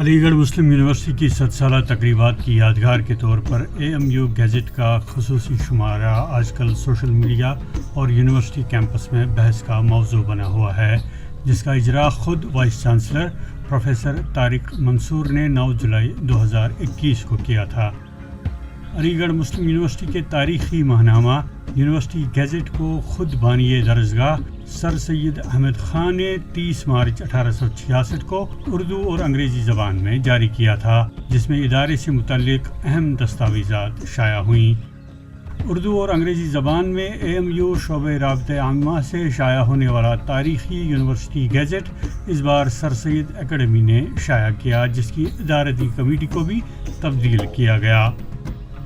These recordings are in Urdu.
علی گڑھ مسلم یونیورسٹی کی 7 سالہ تقریبات کی یادگار کے طور پر AMU گیزٹ کا خصوصی شمارہ آج کل سوشل میڈیا اور یونیورسٹی کیمپس میں بحث کا موضوع بنا ہوا ہے، جس کا اجرا خود وائس چانسلر پروفیسر طارق منصور نے 9 جولائی 2021 کو کیا تھا۔ علی گڑھ مسلم یونیورسٹی کے تاریخی ماہنامہ یونیورسٹی گیزٹ کو خود بانی درسگاہ سر سید احمد خان نے 30 مارچ 1866 کو اردو اور انگریزی زبان میں جاری کیا تھا، جس میں ادارے سے متعلق اہم دستاویزات شائع ہوئیں۔ اردو اور انگریزی زبان میں AMU شعبہ رابطہ عامہ سے شائع ہونے والا تاریخی یونیورسٹی گیزٹ اس بار سر سید اکیڈمی نے شائع کیا، جس کی ادارتی کمیٹی کو بھی تبدیل کیا گیا۔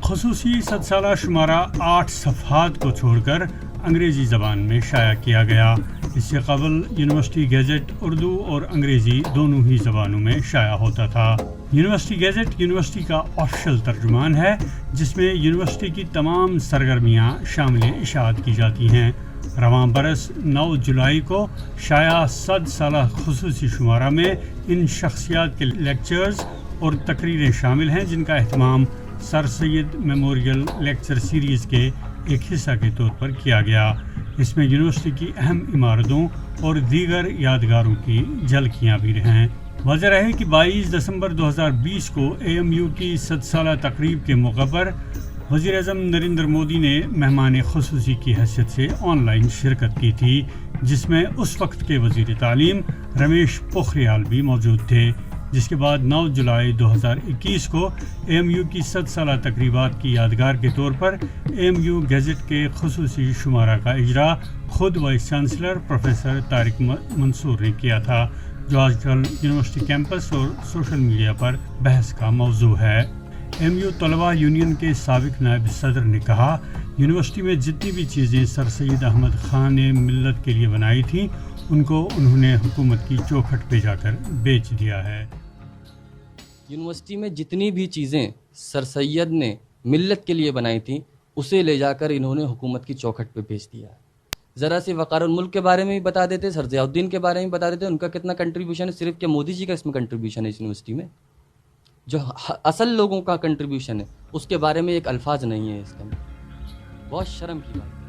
خصوصی 7 سالہ شمارہ 8 صفحات کو چھوڑ کر انگریزی زبان میں شائع کیا گیا۔ اس سے قبل یونیورسٹی گیزٹ اردو اور انگریزی دونوں ہی زبانوں میں شائع ہوتا تھا۔ یونیورسٹی گیزٹ یونیورسٹی کا آفیشیل ترجمان ہے، جس میں یونیورسٹی کی تمام سرگرمیاں شامل اشاعت کی جاتی ہیں۔ رواں برس 9 جولائی کو شائع 7 سالہ خصوصی شمارہ میں ان شخصیات کے لیکچرز اور تقریریں شامل ہیں جن کا اہتمام سر سید میموریل لیکچر سیریز کے ایک حصہ کے طور پر کیا گیا۔ اس میں یونیورسٹی کی اہم عمارتوں اور دیگر یادگاروں کی جھلکیاں بھی ہیں۔ واضح رہے کہ 22 دسمبر 2020 کو AMU کی 7 سالہ تقریب کے موقع پر وزیر اعظم نریندر مودی نے مہمان خصوصی کی حیثیت سے آن لائن شرکت کی تھی، جس میں اس وقت کے وزیر تعلیم رمیش پوکھریال بھی موجود تھے۔ جس کے بعد 9 جولائی 2021 کو AMU کی 7 سالہ تقریبات کی یادگار کے طور پر AMU گیزٹ کے خصوصی شمارہ کا اجرا خود وائس چانسلر پروفیسر طارق منصور نے کیا تھا، جو آج کل یونیورسٹی کیمپس اور سوشل میڈیا پر بحث کا موضوع ہے۔ AMU طلباء یونین کے سابق نائب صدر نے کہا، یونیورسٹی میں جتنی بھی چیزیں سر سید احمد خان نے ملت کے لیے بنائی تھیں، ان کو انہوں نے حکومت کی چوکھٹ پہ جا کر بیچ دیا ہے۔ یونیورسٹی میں جتنی بھی چیزیں سر سید نے ملت کے لیے بنائی تھیں، اسے لے جا کر انہوں نے حکومت کی چوکھٹ پہ بیچ دیا ہے۔ ذرا سی وقار الملک کے بارے میں بھی بتا دیتے، سر ضیاء الدین کے بارے میں بتا دیتے، ان کا کتنا کنٹریبیوشن ہے، صرف کہ مودی جی کا اس میں کنٹریبیوشن ہے اس یونیورسٹی میں، جو اصل لوگوں کا کنٹریبیوشن ہے اس کے بارے میں ایک الفاظ نہیں ہے اس کا۔ بہت شرم کی بات۔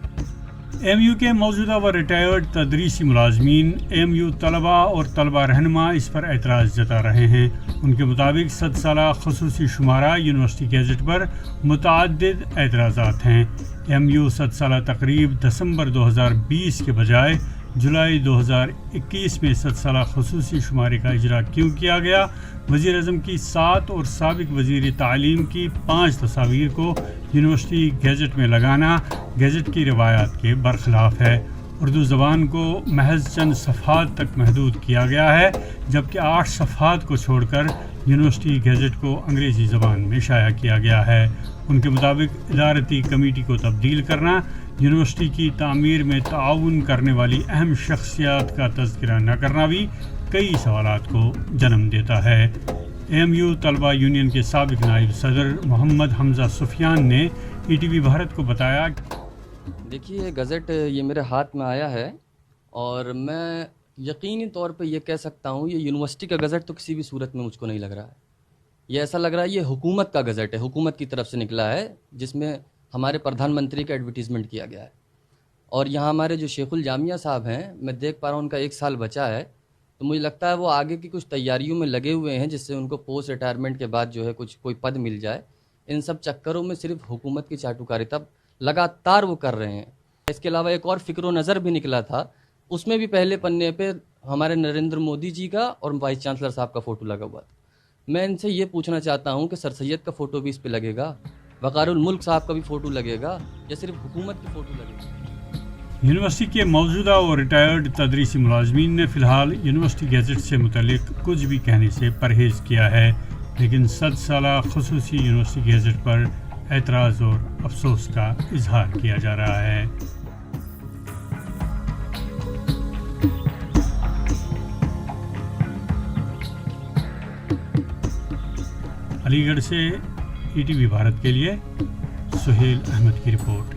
AMU کے موجودہ و ریٹائرڈ تدریسی ملازمین، AMU طلباء اور طلباء رہنما اس پر اعتراض جتا رہے ہیں۔ ان کے مطابق 7 سالہ خصوصی شمارہ یونیورسٹی گیزٹ پر متعدد اعتراضات ہیں۔ AMU 7 سالہ تقریب دسمبر 2020 کے بجائے جولائی 2021 میں 7 سالہ خصوصی شمارے کا اجرا کیوں کیا گیا؟ وزیر اعظم کی 7 اور سابق وزیر تعلیم کی 5 تصاویر کو یونیورسٹی گیزٹ میں لگانا گیزٹ کی روایات کے برخلاف ہے۔ اردو زبان کو محض چند صفحات تک محدود کیا گیا ہے، جبکہ 8 صفحات کو چھوڑ کر یونیورسٹی گیزٹ کو انگریزی زبان میں شائع کیا گیا ہے۔ ان کے مطابق ادارتی کمیٹی کو تبدیل کرنا یونیورسٹی کی تعمیر میں تعاون کرنے والی اہم شخصیات کا تذکرہ نہ کرنا بھی کئی سوالات کو جنم دیتا ہے۔ AMU طلباء یونین کے سابق نائب صدر محمد حمزہ سفیان نے ETV بھارت کو بتایا، دیکھیے گزٹ یہ میرے ہاتھ میں آیا ہے اور میں یقینی طور پہ یہ کہہ سکتا ہوں یہ یونیورسٹی کا گزٹ تو کسی بھی صورت میں مجھ کو نہیں لگ رہا ہے۔ یہ ایسا لگ رہا ہے یہ حکومت کا گزٹ ہے، حکومت کی طرف سے نکلا ہے، جس میں ہمارے پردھان منتری کا ایڈورٹیزمنٹ کیا گیا ہے۔ اور یہاں ہمارے جو شیخ الجامعہ صاحب ہیں، میں دیکھ پا رہا ہوں ان کا 1 سال بچا ہے، تو مجھے لگتا ہے وہ آگے کی کچھ تیاریوں میں لگے ہوئے ہیں، جس سے ان کو پوسٹ ریٹائرمنٹ کے بعد جو ہے کوئی پد مل جائے۔ ان سب چکروں میں صرف حکومت کی چاٹوکاریتا لگاتار وہ کر رہے ہیں۔ اس کے علاوہ ایک اور فکر و نظر بھی نکلا تھا، اس میں بھی پہلے پنے پہ ہمارے نریندر مودی جی کا اور وائس چانسلر صاحب کا فوٹو لگا ہوا تھا۔ میں ان سے یہ پوچھنا چاہتا ہوں کہ سر سید کا فوٹو بھی اس پہ لگے گا، وقار الملک صاحب کا بھی فوٹو لگے گا، یا صرف حکومت کی فوٹو لگے گا؟ یونیورسٹی کے موجودہ اور ریٹائرڈ تدریسی ملازمین نے فی الحال یونیورسٹی گیزٹ سے متعلق کچھ بھی کہنے سے پرہیز کیا ہے، لیکن 7 سالہ خصوصی یونیورسٹی گیزٹ پر اعتراض اور افسوس کا اظہار کیا جا رہا ہے۔ علی گڑھ سے ETV بھارت کے لیے سہیل احمد کی رپورٹ۔